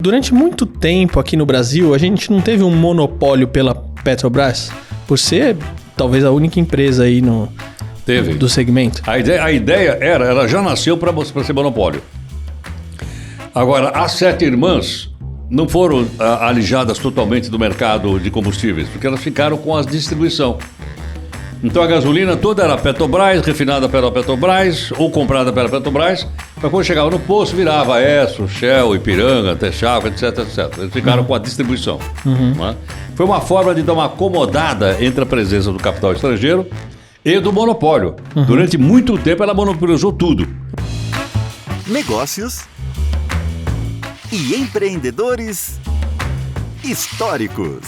Durante muito tempo aqui no Brasil, a gente não teve um monopólio pela Petrobras, por ser talvez a única empresa aí do segmento. A ideia ela já nasceu para ser monopólio. Agora, as 7 irmãs não foram alijadas totalmente do mercado de combustíveis, porque elas ficaram com a distribuição. Então a gasolina toda era Petrobras, refinada pela Petrobras ou comprada pela Petrobras, mas quando chegava no posto virava Esso, Shell, Ipiranga, Texaco, etc. Eles ficaram com a distribuição. Né? Foi uma forma de dar uma acomodada entre a presença do capital estrangeiro e do monopólio. Durante muito tempo ela monopolizou tudo. Negócios e empreendedores históricos.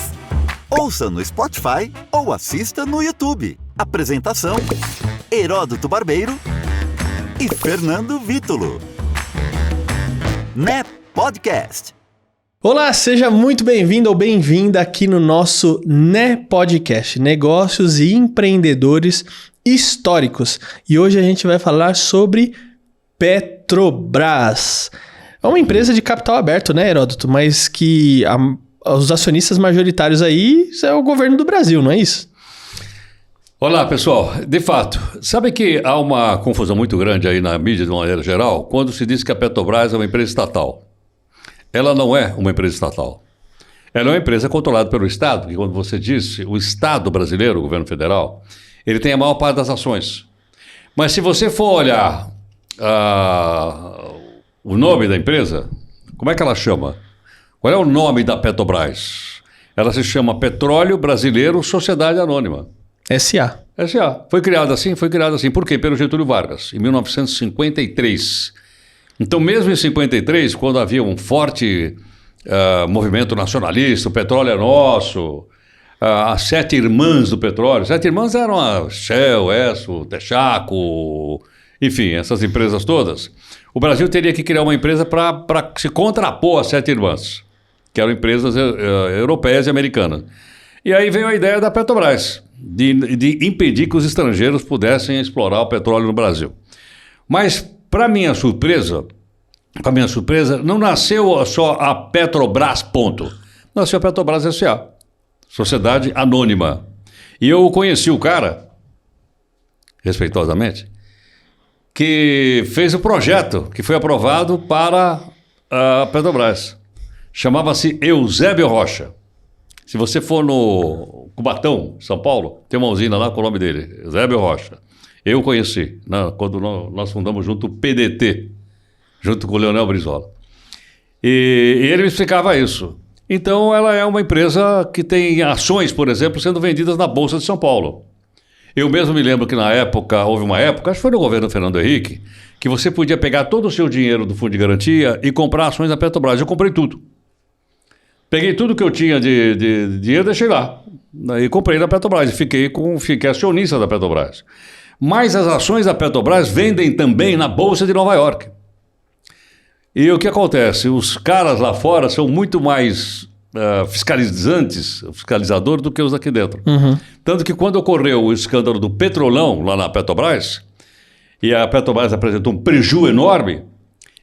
Ouça no Spotify ou assista no YouTube. Apresentação: Heródoto Barbeiro e Fernando Vítulo. Né Podcast. Olá, seja muito bem-vindo ou bem-vinda aqui no nosso Né Podcast, Negócios e Empreendedores Históricos. E hoje a gente vai falar sobre Petrobras. É uma empresa de capital aberto, né, Heródoto? Mas que os acionistas majoritários aí é o governo do Brasil, não é isso? Olá, pessoal. De fato, sabe que há uma confusão muito grande aí na mídia de uma maneira geral quando se diz que a Petrobras é uma empresa estatal. Ela não é uma empresa estatal. Ela é uma empresa controlada pelo Estado, que quando você disse, o Estado brasileiro, o governo federal, ele tem a maior parte das ações. Mas se você for olhar o nome da empresa, como é que ela chama? Qual é o nome da Petrobras? Ela se chama Petróleo Brasileiro Sociedade Anônima. SA. SA. Foi criada assim? Foi criada assim. Por quê? Pelo Getúlio Vargas, em 1953. Então, mesmo em 53, quando havia um forte movimento nacionalista, o petróleo é nosso, as 7 irmãs do petróleo, 7 irmãs eram a Shell, Esso, Texaco, enfim, essas empresas todas. O Brasil teria que criar uma empresa para se contrapor às 7 irmãs, que eram empresas europeias e americanas. E aí veio a ideia da Petrobras, de impedir que os estrangeiros pudessem explorar o petróleo no Brasil. Mas, para minha surpresa, não nasceu só a Petrobras, ponto. Nasceu a Petrobras S.A., Sociedade Anônima. E eu conheci o cara, respeitosamente, que fez o projeto que foi aprovado para a Petrobras. Chamava-se Eusébio Rocha. Se você for no Cubatão, São Paulo, tem uma usina lá com o nome dele, Eusébio Rocha. Eu conheci, quando nós fundamos junto o PDT, junto com o Leonel Brizola. E ele me explicava isso. Então, ela é uma empresa que tem ações, por exemplo, sendo vendidas na Bolsa de São Paulo. Eu mesmo me lembro que na época, houve uma época, acho que foi no governo Fernando Henrique, que você podia pegar todo o seu dinheiro do Fundo de Garantia e comprar ações da Petrobras. Eu comprei tudo. Peguei tudo que eu tinha de dinheiro, deixei lá. E comprei na Petrobras e fiquei acionista da Petrobras. Mas as ações da Petrobras vendem também na Bolsa de Nova York. E o que acontece? Os caras lá fora são muito mais fiscalizadores do que os aqui dentro. Tanto que quando ocorreu o escândalo do Petrolão lá na Petrobras, e a Petrobras apresentou um prejuízo enorme,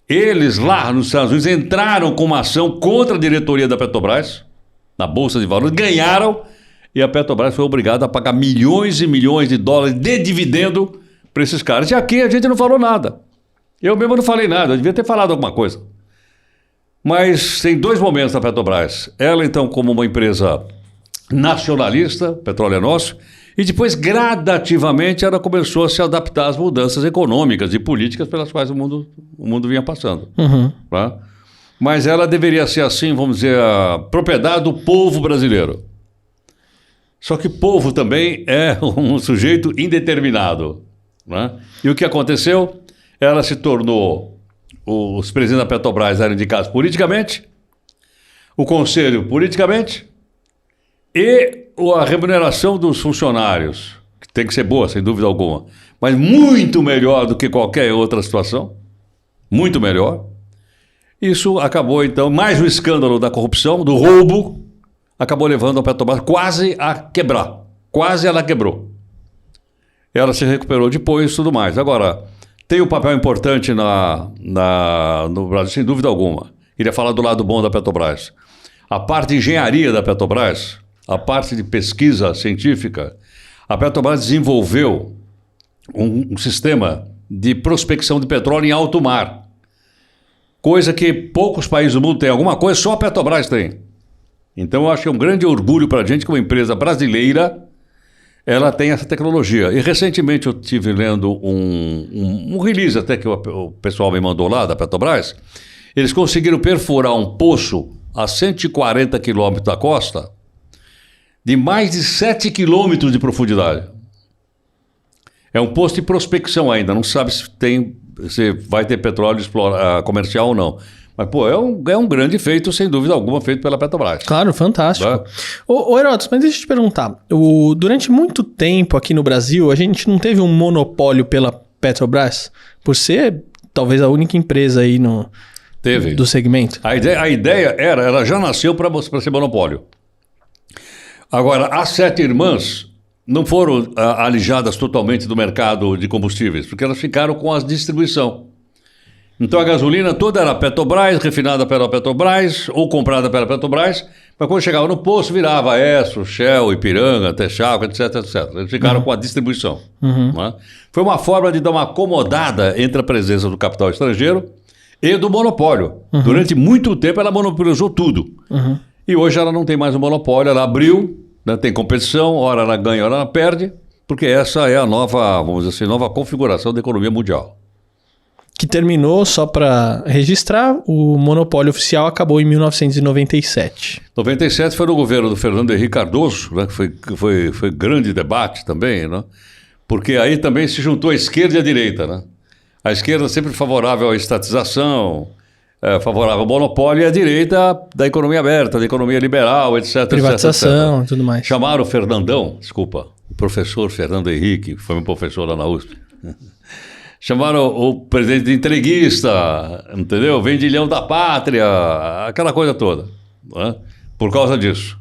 eles lá nos Estados Unidos entraram com uma ação contra a diretoria da Petrobras, na Bolsa de Valores, ganharam, e a Petrobras foi obrigada a pagar milhões e milhões de dólares de dividendo para esses caras. E aqui a gente não falou nada. Eu mesmo não falei nada, eu devia ter falado alguma coisa. Mas tem 2 momentos da Petrobras. Ela, então, como uma empresa nacionalista, petróleo é nosso, e depois, gradativamente, ela começou a se adaptar às mudanças econômicas e políticas pelas quais o mundo vinha passando. Tá? Mas ela deveria ser, assim, vamos dizer, a propriedade do povo brasileiro. Só que povo também é um sujeito indeterminado. Né? E o que aconteceu? Ela se tornou... Os presidentes da Petrobras eram indicados politicamente, o conselho politicamente, e a remuneração dos funcionários, que tem que ser boa, sem dúvida alguma, mas muito melhor do que qualquer outra situação, muito melhor. Isso acabou, então, mais o escândalo da corrupção, do roubo, acabou levando a Petrobras quase a quebrar. Quase ela quebrou. Ela se recuperou depois e tudo mais. Agora, tem um papel importante no Brasil, sem dúvida alguma, Queria falar do lado bom da Petrobras. A parte de engenharia da Petrobras, a parte de pesquisa científica, a Petrobras desenvolveu um sistema de prospecção de petróleo em alto mar. Coisa que poucos países do mundo têm. Alguma coisa só a Petrobras tem. Então eu acho que é um grande orgulho para a gente que uma empresa brasileira ela tem essa tecnologia. E recentemente eu estive lendo um release até que o pessoal me mandou lá da Petrobras. Eles conseguiram perfurar um poço a 140 quilômetros da costa de mais de 7 quilômetros de profundidade. É um poço de prospecção ainda, não sabe se vai ter petróleo comercial ou não. Mas, pô, é um grande feito, sem dúvida alguma, feito pela Petrobras. Claro, fantástico. Tá? Ô Heródoto, mas deixa eu te perguntar. Durante muito tempo aqui no Brasil, a gente não teve um monopólio pela Petrobras? Por ser, talvez, a única empresa aí do segmento? A ideia ela já nasceu para ser monopólio. Agora, as 7 irmãs não foram alijadas totalmente do mercado de combustíveis, porque elas ficaram com a distribuição. Então a gasolina toda era Petrobras, refinada pela Petrobras ou comprada pela Petrobras, mas quando chegava no posto virava Esso, Shell, Ipiranga, Texaco, etc, etc. Eles ficaram com a distribuição. Né? Foi uma forma de dar uma acomodada entre a presença do capital estrangeiro e do monopólio. Durante muito tempo ela monopolizou tudo. E hoje ela não tem mais um monopólio, ela abriu, né, tem competição, ora ela ganha, ora ela perde, porque essa é a nova, vamos dizer assim, nova configuração da economia mundial. Que terminou, só para registrar, o monopólio oficial acabou em 1997. 97 foi no governo do Fernando Henrique Cardoso, né, que foi grande debate também, né, porque aí também se juntou a esquerda e a direita. Né? A esquerda sempre favorável à estatização, favorável ao monopólio, e a direita da economia aberta, da economia liberal, etc. Privatização e tudo mais. Chamaram o o professor Fernando Henrique, que foi meu professor lá na USP. Chamaram o presidente de entreguista, entendeu? Vendilhão da pátria, aquela coisa toda, né? Por causa disso.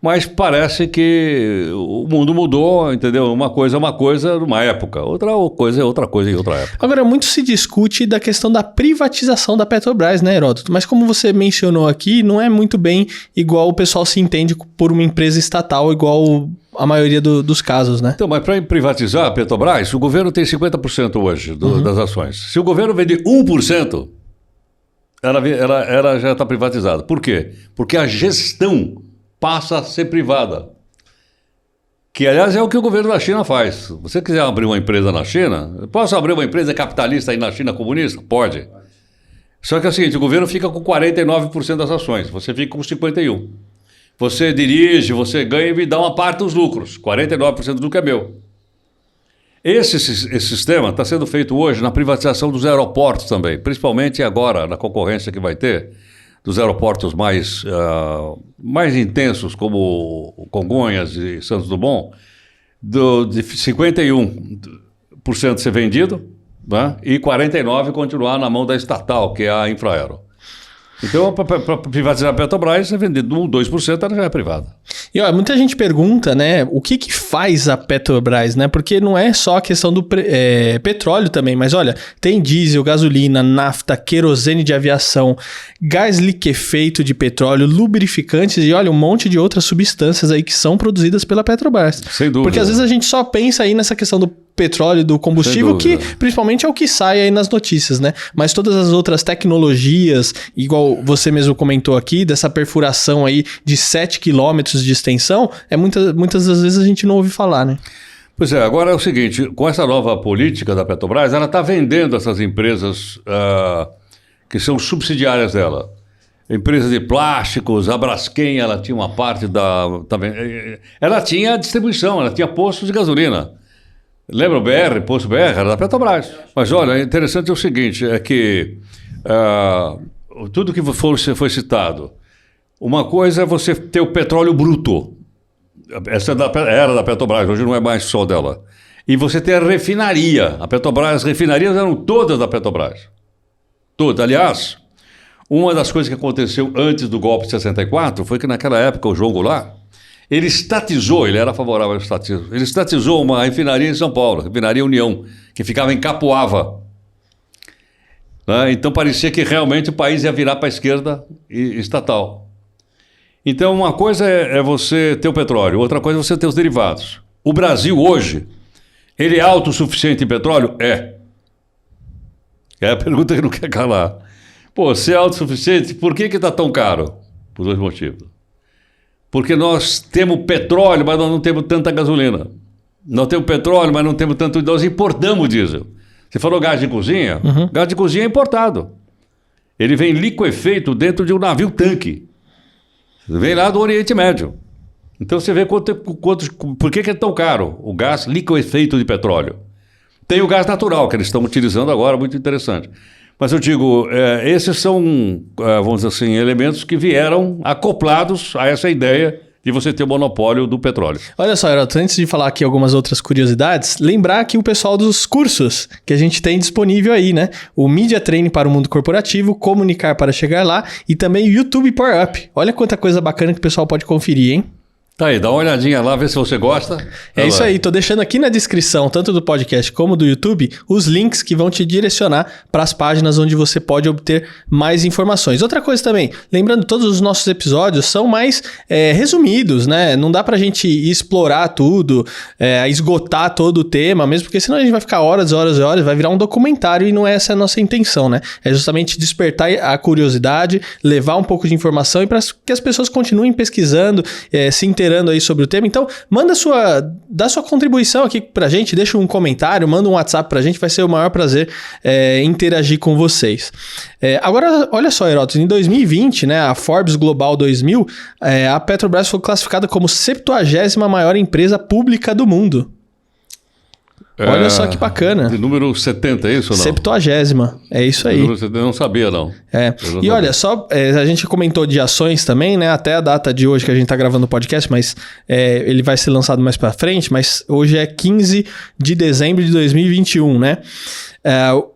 Mas parece que o mundo mudou, entendeu? Uma coisa é uma coisa numa época, outra coisa é outra coisa em outra época. Agora, muito se discute da questão da privatização da Petrobras, né, Heródoto? Mas como você mencionou aqui, não é muito bem igual o pessoal se entende por uma empresa estatal, igual a maioria dos casos, né? Então, mas para privatizar a Petrobras, o governo tem 50% hoje das ações. Se o governo vender 1%, ela já está privatizada. Por quê? Porque a gestão passa a ser privada. Que, aliás, é o que o governo da China faz. Se você quiser abrir uma empresa na China, posso abrir uma empresa capitalista aí na China comunista? Pode. Só que é o seguinte, o governo fica com 49% das ações, você fica com 51%. Você dirige, você ganha e me dá uma parte dos lucros. 49% do lucro é meu. Esse sistema está sendo feito hoje na privatização dos aeroportos também, principalmente agora, na concorrência que vai ter dos aeroportos mais intensos, como Congonhas e Santos Dumont, de 51% ser vendido, né, e 49% continuar na mão da estatal, que é a Infraero. Então, para privatizar a Petrobras, é vendido 2%, ela já é privada. E ó, muita gente pergunta, né, o que faz a Petrobras, né? Porque não é só a questão do petróleo também, mas olha, tem diesel, gasolina, nafta, querosene de aviação, gás liquefeito de petróleo, lubrificantes e olha, um monte de outras substâncias aí que são produzidas pela Petrobras. Sem dúvida. Porque às vezes a gente só pensa aí nessa questão do petróleo, do combustível, que principalmente é o que sai aí nas notícias, né? Mas todas as outras tecnologias, igual você mesmo comentou aqui, dessa perfuração aí de 7 quilômetros de extensão, muitas das vezes a gente não ouve falar, né? Pois é, agora é o seguinte, com essa nova política da Petrobras, ela está vendendo essas empresas que são subsidiárias dela. Empresa de plásticos, a Braskem, ela tinha uma parte ela tinha distribuição, ela tinha postos de gasolina. Lembra o BR, posto BR, era da Petrobras. Mas olha, interessante é o seguinte, é que tudo que foi citado, uma coisa é você ter o petróleo bruto, essa era da Petrobras, hoje não é mais só dela, e você ter a refinaria, as refinarias eram todas da Petrobras, todas. Aliás, uma das coisas que aconteceu antes do golpe de 64 foi que naquela época o João Goulart, ele era favorável ao estatismo, ele estatizou uma refinaria em São Paulo, refinaria União, que ficava em Capoava. Né? Então parecia que realmente o país ia virar para a esquerda estatal. Então uma coisa é você ter o petróleo, outra coisa é você ter os derivados. O Brasil hoje, ele é autossuficiente em petróleo? É. É a pergunta que não quer calar. Pô, se é autossuficiente, por que está tão caro? Por 2 motivos. Porque nós temos petróleo, mas nós não temos tanta gasolina. Nós temos petróleo, mas não temos tanto... Nós importamos diesel. Você falou gás de cozinha? Gás de cozinha é importado. Ele vem liquefeito dentro de um navio-tanque. Vem lá do Oriente Médio. Então você vê por que é tão caro o gás liquefeito de petróleo. Tem o gás natural, que eles estão utilizando agora, muito interessante. Mas eu digo, esses são, vamos dizer assim, elementos que vieram acoplados a essa ideia de você ter o monopólio do petróleo. Olha só, Heródoto, antes de falar aqui algumas outras curiosidades, lembrar aqui o pessoal dos cursos que a gente tem disponível aí, né? O Media Training para o Mundo Corporativo, Comunicar para Chegar Lá e também o YouTube Power Up. Olha quanta coisa bacana que o pessoal pode conferir, hein? Tá aí, dá uma olhadinha lá, vê se você gosta. É isso aí, tô deixando aqui na descrição, tanto do podcast como do YouTube, os links que vão te direcionar para as páginas onde você pode obter mais informações. Outra coisa também, lembrando, todos os nossos episódios são mais resumidos, né? Não dá pra gente explorar tudo, esgotar todo o tema, mesmo porque senão a gente vai ficar horas e horas e horas, vai virar um documentário e não é essa a nossa intenção, né? É justamente despertar a curiosidade, levar um pouco de informação e para que as pessoas continuem pesquisando, se inteirando aí sobre o tema. Então, dá sua contribuição aqui pra gente, deixa um comentário, manda um WhatsApp pra gente, vai ser o maior prazer interagir com vocês. Agora, olha só, Heródoto, em 2020, né, a Forbes Global 2000, a Petrobras foi classificada como 70ª maior empresa pública do mundo. Olha só que bacana. De número 70, é isso ou não? 70ª, é isso aí. Número 70, eu não sabia, não. E olha, só, a gente comentou de ações também, né? Até a data de hoje que a gente tá gravando o podcast, mas ele vai ser lançado mais pra frente, mas hoje é 15 de dezembro de 2021, né?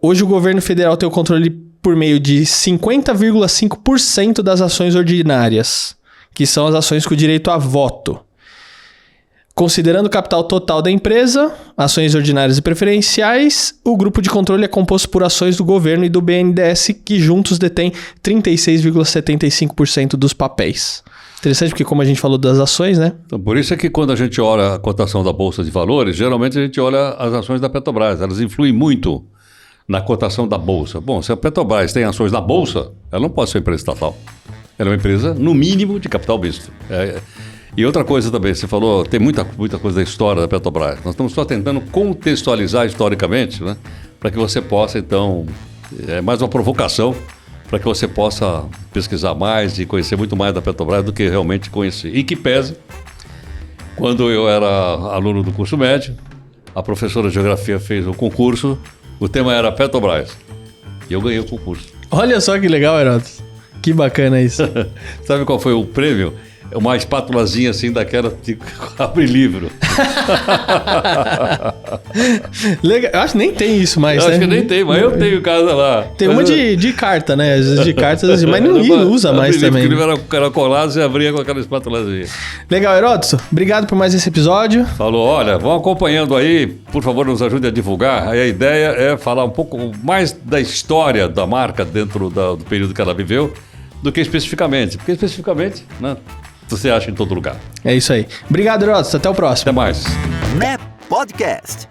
Hoje o governo federal tem o controle por meio de 50,5% das ações ordinárias, que são as ações com direito a voto. Considerando o capital total da empresa, ações ordinárias e preferenciais, o grupo de controle é composto por ações do governo e do BNDES, que juntos detêm 36,75% dos papéis. Interessante porque, como a gente falou das ações, né? Então, por isso é que quando a gente olha a cotação da Bolsa de Valores, geralmente a gente olha as ações da Petrobras. Elas influem muito na cotação da Bolsa. Bom, se a Petrobras tem ações na Bolsa, ela não pode ser uma empresa estatal. Ela é uma empresa, no mínimo, de capital misto. E outra coisa também, você falou, tem muita coisa da história da Petrobras. Nós estamos só tentando contextualizar historicamente, né? Para que você possa, então, mais uma provocação, para que você possa pesquisar mais e conhecer muito mais da Petrobras do que realmente conhecer. E que pese, quando eu era aluno do curso médio, a professora de Geografia fez um concurso, o tema era Petrobras, e eu ganhei o concurso. Olha só que legal, Heródoto. Que bacana isso. Sabe qual foi o prêmio? Uma espátulazinha assim daquela de abre livro. Legal. Eu acho que nem tem isso mais, Acho que nem tem, mas eu tenho em casa lá. Tem uma de carta, né? Às vezes de cartas, mas não usa mais também. O livro era colado, você abria com aquela espátulazinha. Legal, Heródoto. Obrigado por mais esse episódio. Falou, olha, vão acompanhando aí, por favor, nos ajude a divulgar. Aí a ideia é falar um pouco mais da história da marca dentro do período que ela viveu, do que especificamente. Porque especificamente, né? Você acha em todo lugar. É isso aí. Obrigado, Heródoto. Até o próximo. Até mais. NEP Podcast.